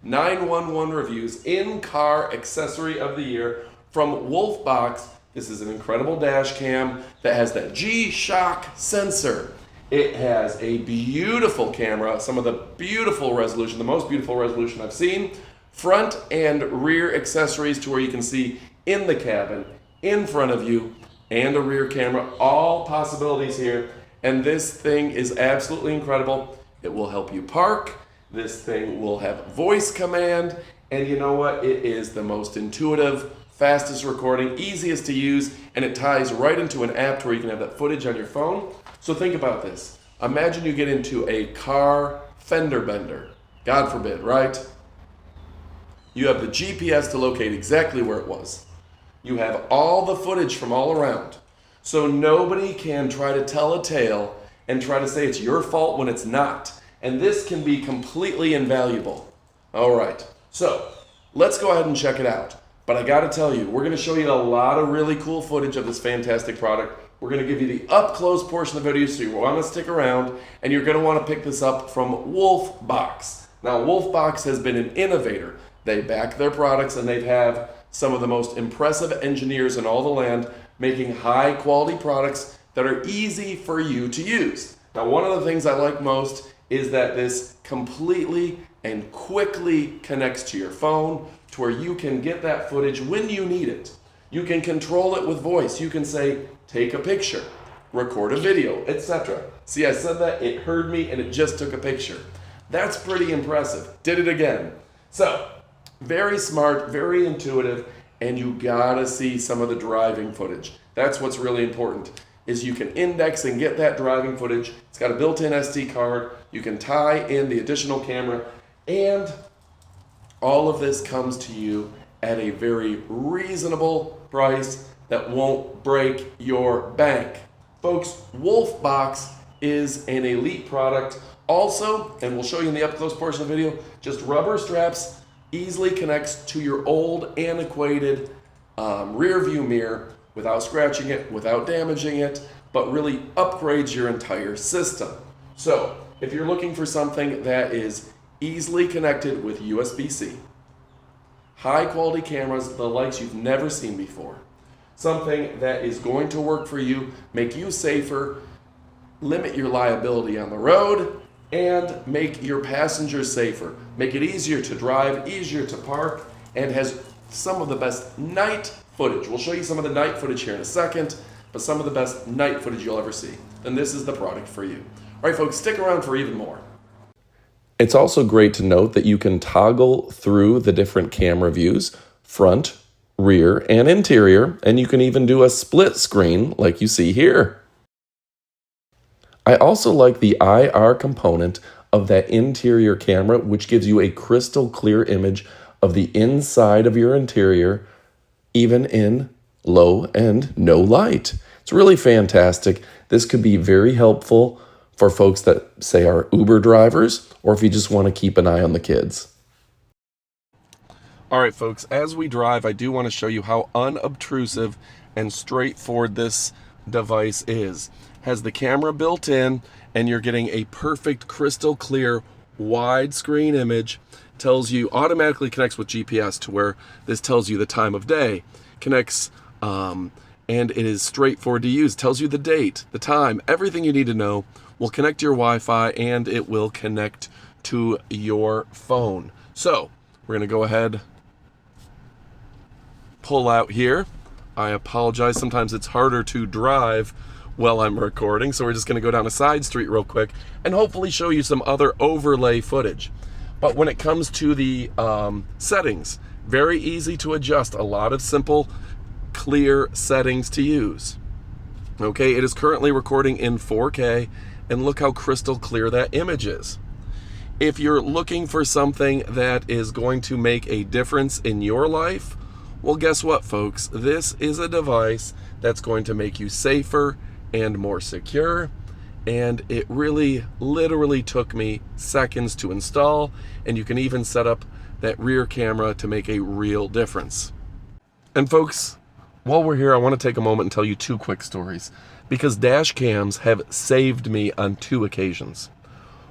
911 reviews, in-car accessory of the year from Wolfbox. This is an incredible dash cam that has that G-Shock sensor. It has a beautiful camera, some of the beautiful resolution, the most beautiful resolution I've seen. Front and rear accessories to where you can see in the cabin, in front of you, and a rear camera. All possibilities here. And this thing is absolutely incredible. It will help you park. This thing will have voice command. And you know what? It is the most intuitive, fastest recording, easiest to use, and it ties right into an app to where you can have that footage on your phone. So think about this. Imagine you get into a car fender bender. God forbid, right? You have the GPS to locate exactly where it was. You have all the footage from all around. So nobody can try to tell a tale and try to say it's your fault when it's not. And this can be completely invaluable. All right, so let's go ahead and check it out. But I gotta tell you, we're gonna show you a lot of really cool footage of this fantastic product. We're gonna give you the up close portion of the video, so you wanna stick around, and you're gonna wanna pick this up from Wolfbox. Now, Wolfbox has been an innovator. They back their products, and they have some of the most impressive engineers in all the land making high quality products that are easy for you to use. Now, one of the things I like most is that this completely and quickly connects to your phone to where you can get that footage when you need it. You can control it with voice. You can say, take a picture, record a video, etc. See, I said that, it heard me, and it just took a picture. That's pretty impressive. Did it again. So, very smart, very intuitive, and you gotta see some of the driving footage. That's what's really important, is you can index and get that driving footage. It's got a built-in SD card. You can tie in the additional camera, and all of this comes to you at a very reasonable price that won't break your bank. Folks, Wolfbox is an elite product. Also, and we'll show you in the up-close portion of the video, just rubber straps easily connects to your old antiquated rear view mirror without scratching it, without damaging it, but really upgrades your entire system. So if you're looking for something that is easily connected with USB-C, high quality cameras, the likes you've never seen before, something that is going to work for you, make you safer, limit your liability on the road, and make your passengers safer, make it easier to drive, easier to park, and has some of the best night footage. We'll show you some of the night footage here in a second, but some of the best night footage you'll ever see. And this is the product for you. All right, folks, stick around for even more. It's also great to note that you can toggle through the different camera views, front, rear, and interior, and you can even do a split screen like you see here. I also like the IR component of that interior camera, which gives you a crystal clear image of the inside of your interior, even in low and no light. It's really fantastic. This could be very helpful for folks that, say, are Uber drivers, or if you just want to keep an eye on the kids. All right, folks, as we drive, I do want to show you how unobtrusive and straightforward this device is. Has the camera built in, and you're getting a perfect crystal clear widescreen image. Tells you, automatically connects with GPS to where this tells you the time of day, connects, and it is straightforward to use. Tells you the date, the time, everything you need to know. Will connect to your Wi-Fi, and it will connect to your phone. So we're gonna go ahead, pull out here. I apologize, sometimes it's harder to drive while I'm recording, so we're just gonna go down a side street real quick and hopefully show you some other overlay footage. But when it comes to the settings, very easy to adjust, a lot of simple, clear settings to use. Okay, it is currently recording in 4K, and look how crystal clear that image is. If you're looking for something that is going to make a difference in your life, well, guess what, folks? This is a device that's going to make you safer and more secure, and it really literally took me seconds to install, and you can even set up that rear camera to make a real difference. And folks, while we're here, I want to take a moment and tell you two quick stories, because dash cams have saved me on two occasions.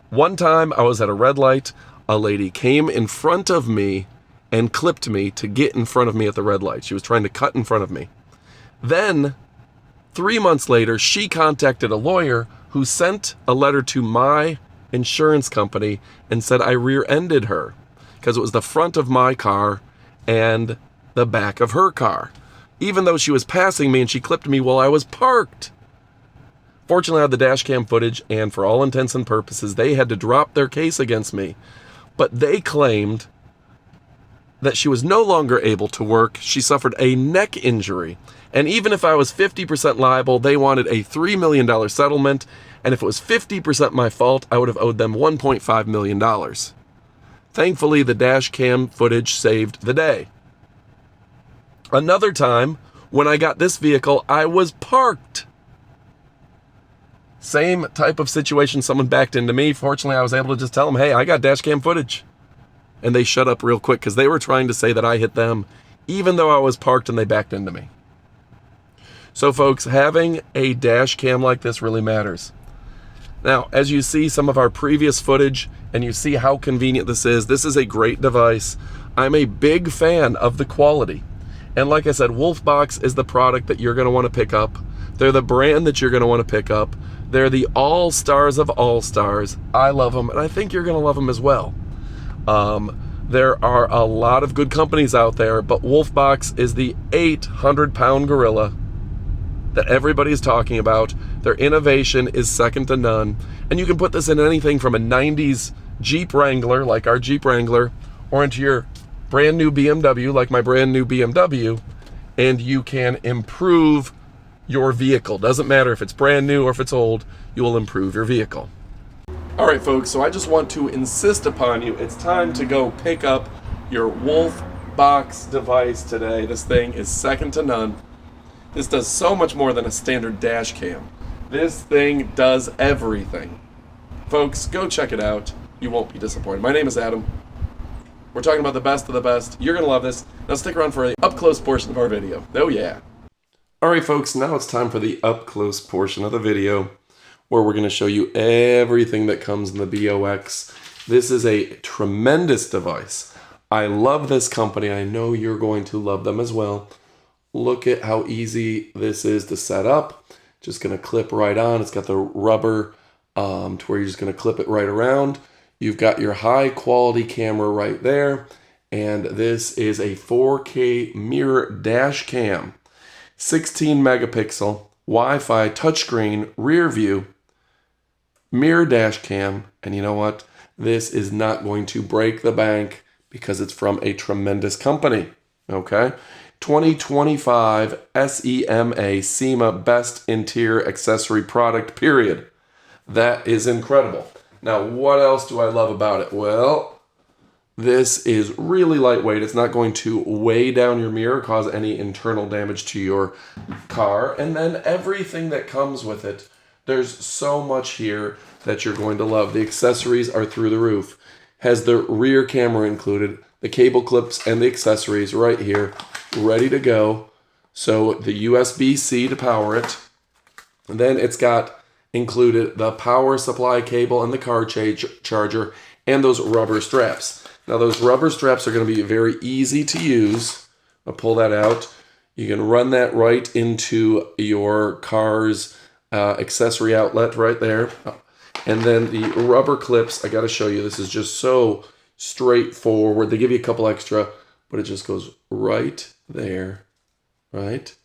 One time I was at a red light a lady came in front of me and clipped me to get in front of me at the red light. She was trying to cut in front of me. Then, 3 months later, she contacted a lawyer who sent a letter to my insurance company and said I rear-ended her because it was the front of my car and the back of her car, even though she was passing me and she clipped me while I was parked. Fortunately, I had the dash cam footage, and for all intents and purposes, they had to drop their case against me. But they claimed that she was no longer able to work. She suffered a neck injury. And even if I was 50% liable, they wanted a $3 million settlement. And if it was 50% my fault, I would have owed them $1.5 million. Thankfully, the dash cam footage saved the day. Another time, when I got this vehicle, I was parked. Same type of situation, someone backed into me. Fortunately, I was able to just tell them, hey, I got dash cam footage. And they shut up real quick because they were trying to say that I hit them, even though I was parked and they backed into me. So folks, having a dash cam like this really matters. Now, as you see some of our previous footage and you see how convenient this is a great device. I'm a big fan of the quality. And like I said, Wolfbox is the product that you're going to want to pick up. They're the brand that you're going to want to pick up. They're the all-stars of all-stars. I love them, and I think you're going to love them as well. There are a lot of good companies out there, but Wolfbox is the 800-pound gorilla that everybody's talking about. Their innovation is second to none. And you can put this in anything from a 90s Jeep Wrangler, like our Jeep Wrangler, or into your brand new BMW, like my brand new BMW, and you can improve your vehicle. Doesn't matter if it's brand new or if it's old, you will improve your vehicle. All right, folks, so I just want to insist upon you, it's time to go pick up your Wolfbox device today. This thing is second to none. This does so much more than a standard dash cam. This thing does everything. Folks, go check it out. You won't be disappointed. My name is Adam. We're talking about the best of the best. You're going to love this. Now stick around for the up-close portion of our video. Oh, yeah. All right, folks, now it's time for the up-close portion of the video where we're going to show you everything that comes in the BOX. This is a tremendous device. I love this company. I know you're going to love them as well. Look at how easy this is to set up. Just going to clip right on. It's got the rubber to where you're just going to clip it right around. You've got your high quality camera right there. And this is a 4K mirror dash cam. 16 megapixel, Wi-Fi, touchscreen, rear view, mirror dash cam. And you know what? This is not going to break the bank because it's from a tremendous company. Okay? 2025 SEMA Best Interior Accessory Product, period. That is incredible. Now, what else do I love about it? Well, this is really lightweight. It's not going to weigh down your mirror, cause any internal damage to your car. And then everything that comes with it. There's so much here that you're going to love. The accessories are through the roof. Has the rear camera included, the cable clips and the accessories right here, ready to go. So the USB-C to power it. And then it's got included the power supply cable and the car charger and those rubber straps. Now those rubber straps are going to be very easy to use. I'll pull that out. You can run that right into your car's accessory outlet right there. And then the rubber clips, I got to show you, this is just so straightforward. They give you a couple extra, but it just goes right there, right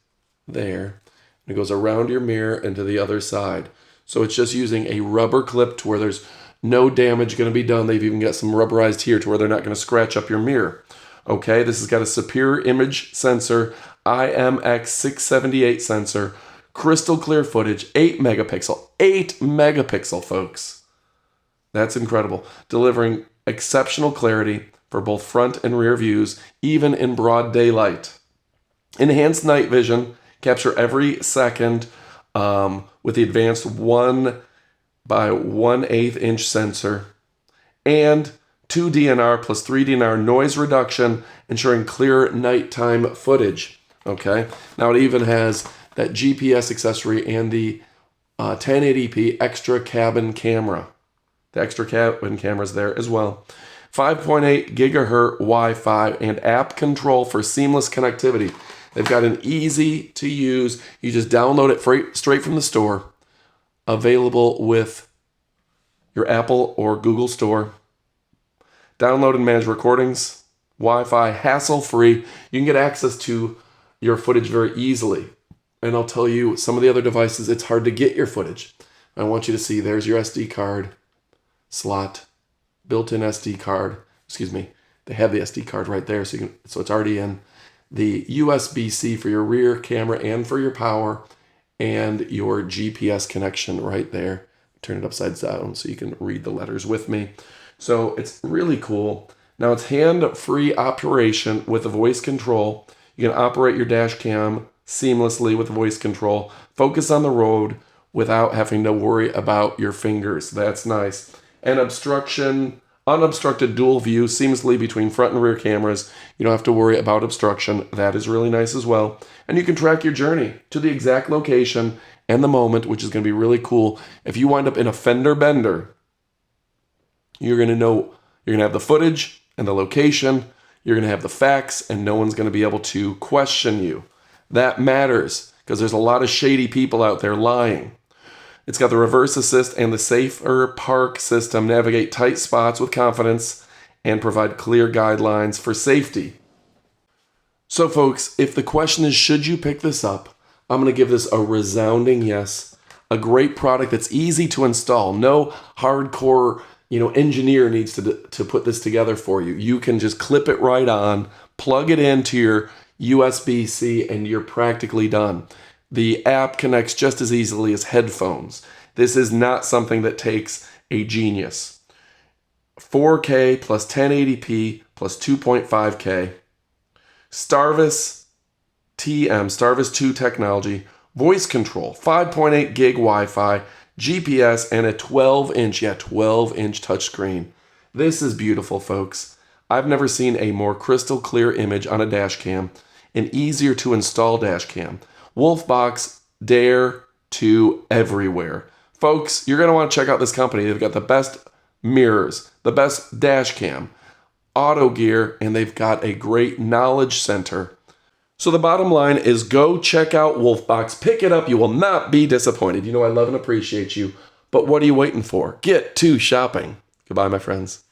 there. And it goes around your mirror and to the other side. So it's just using a rubber clip to where there's no damage going to be done. They've even got some rubberized here to where they're not going to scratch up your mirror. Okay, this has got a superior image sensor, IMX678 sensor, crystal clear footage, 8 megapixel. 8 megapixel, folks. That's incredible. Delivering exceptional clarity for both front and rear views, even in broad daylight. Enhanced night vision, capture every second with the advanced 1 by 1/8 inch sensor, and 2 DNR plus 3 DNR noise reduction, ensuring clear nighttime footage. Okay, now it even has that GPS accessory and the 1080p extra cabin camera. The extra cabin camera's there as well. 5.8 gigahertz Wi-Fi, and app control for seamless connectivity. They've got an easy to use, you just download it straight from the store, available with your Apple or Google store. Download and manage recordings, Wi-Fi, hassle-free. You can get access to your footage very easily. And I'll tell you, some of the other devices, it's hard to get your footage. I want you to see, there's your SD card slot, built-in SD card. Excuse me, they have the SD card right there, so it's already in. The USB-C for your rear camera and for your power, and your GPS connection right there. Turn it upside down so you can read the letters with me. So it's really cool. Now it's hand-free operation with a voice control. You can operate your dash cam seamlessly with voice control. Focus on the road without having to worry about your fingers. That's nice. And unobstructed dual view seamlessly between front and rear cameras. You don't have to worry about obstruction. That is really nice as well. And you can track your journey to the exact location and the moment, which is going to be really cool. If you wind up in a fender bender, you're going to know, you're going to have the footage and the location. You're going to have the facts, and no one's going to be able to question you. That matters because there's a lot of shady people out there lying. It's got the reverse assist and the safer park system. Navigate tight spots with confidence and provide clear guidelines for safety. So folks, if the question is, should you pick this up? I'm going to give this a resounding yes. A great product that's easy to install. No hardcore, engineer needs to put this together for you. You can just clip it right on, plug it into your USB-C, and you're practically done. The app connects just as easily as headphones. This is not something that takes a genius. 4K plus 1080p plus 2.5K. Starvis TM, Starvis 2 technology, voice control, 5.8 gig Wi-Fi, GPS, and a 12-inch touchscreen. This is beautiful, folks. I've never seen a more crystal clear image on a dash cam, an easier to install dash cam. Wolfbox, Dare to everywhere. Folks, you're going to want to check out this company. They've got the best mirrors, the best dash cam, auto gear, and they've got a great knowledge center. So the bottom line is go check out Wolfbox. Pick it up. You will not be disappointed. I love and appreciate you. But what are you waiting for? Get to shopping. Goodbye, my friends.